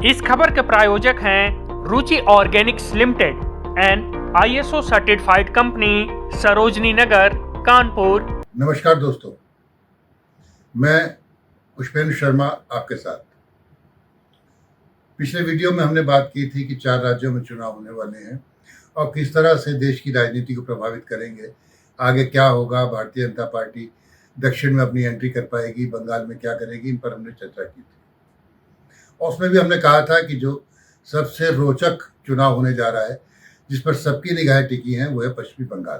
इस खबर के प्रायोजक हैं Ruchi organics limited and ISO certified company, Sarojini Nagar, Kanpur. नमस्कार दोस्तों, मैं पुष्पेंद्र शर्मा आपके साथ। पिछले वीडियो में हमने बात की थी कि 4 राज्यों में चुनाव होने वाले हैं और किस तरह से देश की राजनीति को प्रभावित करेंगे, आगे क्या होगा, भारतीय जनता पार्टी दक्षिण में अपनी एंट्री कर पाएगी, बंगाल में क्या करेगी, इन पर हमने चर्चा की थी। और उसमें भी हमने कहा था कि जो सबसे रोचक चुनाव होने जा रहा है, जिस पर सबकी निगाहें टिकी हैं, वो है पश्चिमी बंगाल।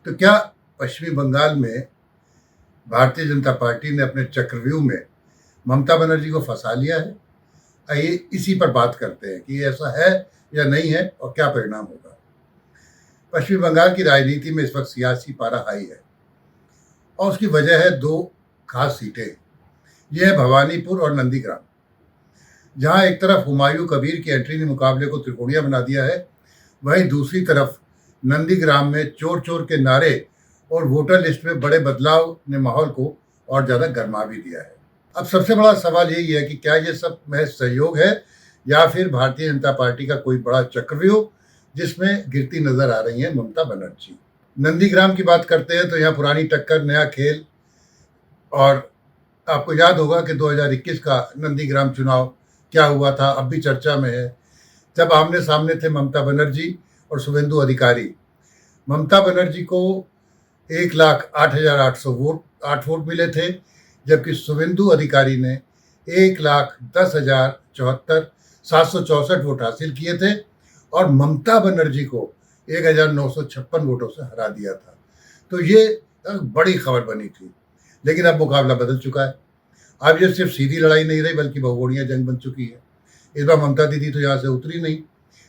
तो क्या पश्चिमी बंगाल में भारतीय जनता पार्टी ने अपने चक्रव्यूह में ममता बनर्जी को फंसा लिया है? आइए इसी पर बात करते हैं कि ऐसा है या नहीं है और क्या परिणाम होगा। पश्चिमी बंगाल की राजनीति में इस वक्त सियासी पारा हाई है और उसकी वजह है 2 खास सीटें। यह है भवानीपुर और नंदीग्राम, जहां एक तरफ हुमायूं कबीर की एंट्री ने मुकाबले को त्रिकोणीय बना दिया है, वहीं दूसरी तरफ नंदीग्राम में चोर चोर के नारे और वोटर लिस्ट में बड़े बदलाव ने माहौल को और ज़्यादा गर्मा भी दिया है। अब सबसे बड़ा सवाल यही है कि क्या ये सब महज सहयोग है या फिर भारतीय जनता पार्टी का कोई बड़ा चक्रव्यूह जिसमें गिरती नजर आ रही है ममता बनर्जी। नंदीग्राम की बात करते हैं तो यहाँ पुरानी टक्कर, नया खेल। और आपको याद होगा कि 2021 का नंदीग्राम चुनाव क्या हुआ था, अब भी चर्चा में है। जब आमने सामने थे ममता बनर्जी और शुभेंदु अधिकारी। ममता बनर्जी को 1,08,808 वोट मिले थे, जबकि शुभेंदु अधिकारी ने 1,10,074,764 वोट हासिल किए थे और ममता बनर्जी को 1,956 वोटों से हरा दिया था। तो ये बड़ी खबर बनी थी, लेकिन अब मुकाबला बदल चुका है। अब ये सिर्फ सीधी लड़ाई नहीं रही, बल्कि बहुकोणीय जंग बन चुकी है। इस बार ममता दीदी तो यहाँ से उतरी नहीं,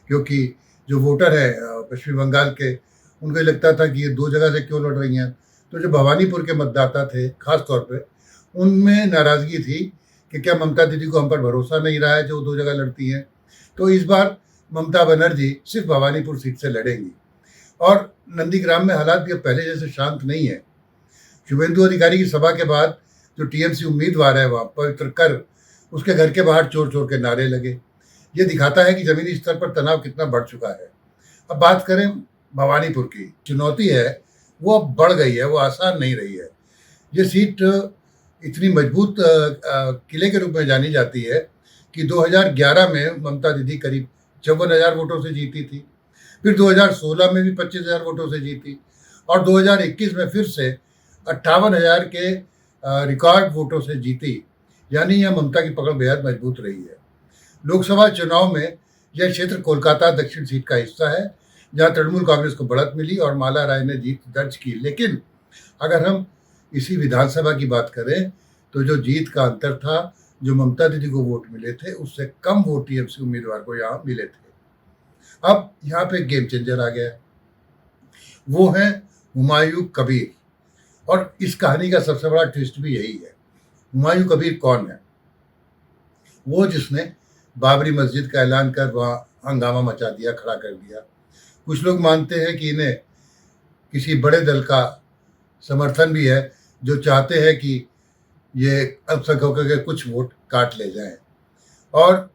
क्योंकि जो वोटर है पश्चिमी बंगाल के, उनको ये लगता था कि ये 2 जगह से क्यों लड़ रही हैं। तो जो भवानीपुर के मतदाता थे खास तौर पे, उनमें नाराज़गी थी कि क्या ममता दीदी को हम पर भरोसा नहीं रहा है जो 2 जगह लड़ती हैं। तो इस बार ममता बनर्जी सिर्फ भवानीपुर सीट से लड़ेंगी। और नंदीग्राम में हालात भी अब पहले जैसे शांत नहीं है। शुभेंदु अधिकारी की सभा के बाद जो TMC उम्मीदवार है वहाँ पवित्र कर, उसके घर के बाहर चोर चोर के नारे लगे। ये दिखाता है कि जमीनी स्तर पर तनाव कितना बढ़ चुका है। अब बात करें भवानीपुर की, चुनौती है वो अब बढ़ गई है, वो आसान नहीं रही है। ये सीट इतनी मजबूत किले के रूप में जानी जाती है कि 2011 में ममता दीदी करीब 54,000 वोटों से जीती थी, फिर 2016 में भी 25,000 वोटों से जीती और 2021 में फिर से 58,000 के रिकॉर्ड वोटों से जीती। यानी यह ममता की पकड़ बेहद मजबूत रही है। लोकसभा चुनाव में यह क्षेत्र कोलकाता दक्षिण सीट का हिस्सा है, जहां तृणमूल कांग्रेस को बढ़त मिली और माला राय ने जीत दर्ज की। लेकिन अगर हम इसी विधानसभा की बात करें तो जो जीत का अंतर था, जो ममता दीदी को वोट मिले थे, उससे कम वोट TMC उम्मीदवार को यहाँ मिले थे। अब यहाँ पे गेम चेंजर आ गया है, वो है हुमायूं कबीर। और इस कहानी का सबसे बड़ा ट्विस्ट भी यही है। हुमायूं कबीर कौन है? वो जिसने बाबरी मस्जिद का ऐलान कर वहाँ हंगामा मचा दिया, खड़ा कर दिया। कुछ लोग मानते हैं कि इन्हें किसी बड़े दल का समर्थन भी है, जो चाहते हैं कि ये अल्पसंख्यकों के कुछ वोट काट ले जाएं। और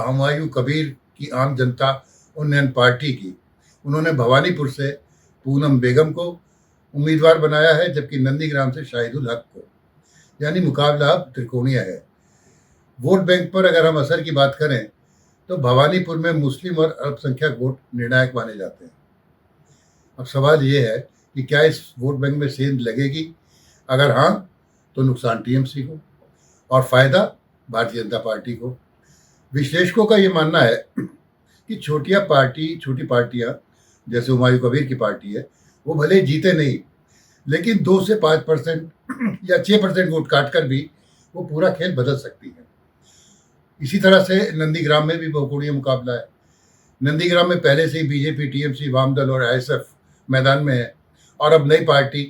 हुमायूं कबीर की आम जनता उन्नयन पार्टी की, उन्होंने भवानीपुर से पूनम बेगम को उम्मीदवार बनाया है, जबकि नंदीग्राम से शाहिदुल हक को। यानी मुकाबला अब त्रिकोणीय है। वोट बैंक पर अगर हम असर की बात करें तो भवानीपुर में मुस्लिम और अल्पसंख्यक वोट निर्णायक माने जाते हैं। अब सवाल ये है कि क्या इस वोट बैंक में सेंध लगेगी? अगर हाँ, तो नुकसान TMC को और फायदा भारतीय जनता पार्टी को। विश्लेषकों का ये मानना है कि छोटी पार्टियां जैसे हुमायूं कबीर की पार्टी है, वो भले जीते नहीं, लेकिन 2 से 5% या 6% वोट काटकर भी वो पूरा खेल बदल सकती है। इसी तरह से नंदीग्राम में भी बहुकोणीय मुकाबला है। नंदीग्राम में पहले से ही BJP, TMC, वामदल और ISF मैदान में है और अब नई पार्टी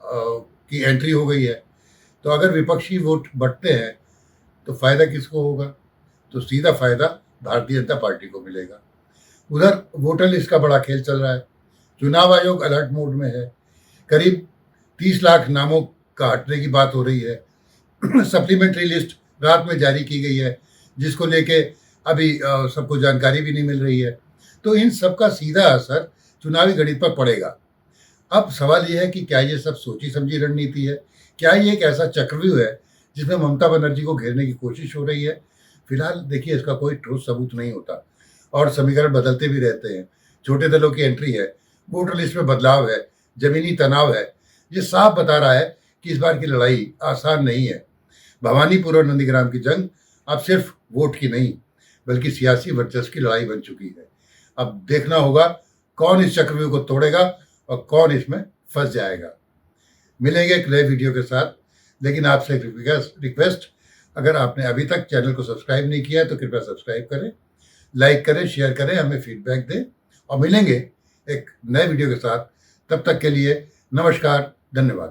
की एंट्री हो गई है। तो अगर विपक्षी वोट बढ़ते हैं तो फायदा किसको होगा? तो सीधा फायदा भारतीय जनता पार्टी को मिलेगा। उधर वोटर लिस्ट का बड़ा खेल चल रहा है। चुनाव आयोग अलर्ट मोड में है। करीब 30 लाख नामों का हटने की बात हो रही है। सप्लीमेंट्री लिस्ट रात में जारी की गई है, जिसको लेके अभी सबको जानकारी भी नहीं मिल रही है। तो इन सब का सीधा असर चुनावी गणित पर पड़ेगा। अब सवाल ये है कि क्या ये सब सोची समझी रणनीति है? क्या ये एक ऐसा चक्रव्यूह है जिसमें ममता बनर्जी को घेरने की कोशिश हो रही है? फिलहाल देखिए, इसका कोई ठोस सबूत नहीं होता और समीकरण बदलते भी रहते हैं। छोटे दलों की एंट्री है, वोटर लिस्ट में बदलाव है, जमीनी तनाव है। ये साफ बता रहा है कि इस बार की लड़ाई आसान नहीं है। भवानीपुर और नंदीग्राम की जंग अब सिर्फ वोट की नहीं, बल्कि सियासी वर्चस्व की लड़ाई बन चुकी है। अब देखना होगा कौन इस चक्रव्यूह को तोड़ेगा और कौन इसमें फंस जाएगा। मिलेंगे एक नए वीडियो के साथ, लेकिन आपसे एक रिक्वेस्ट, अगर आपने अभी तक चैनल को सब्सक्राइब नहीं किया है तो कृपया सब्सक्राइब करें, लाइक करें, शेयर करें, हमें फीडबैक दें और मिलेंगे एक नए वीडियो के साथ। तब तक के लिए नमस्कार, धन्यवाद।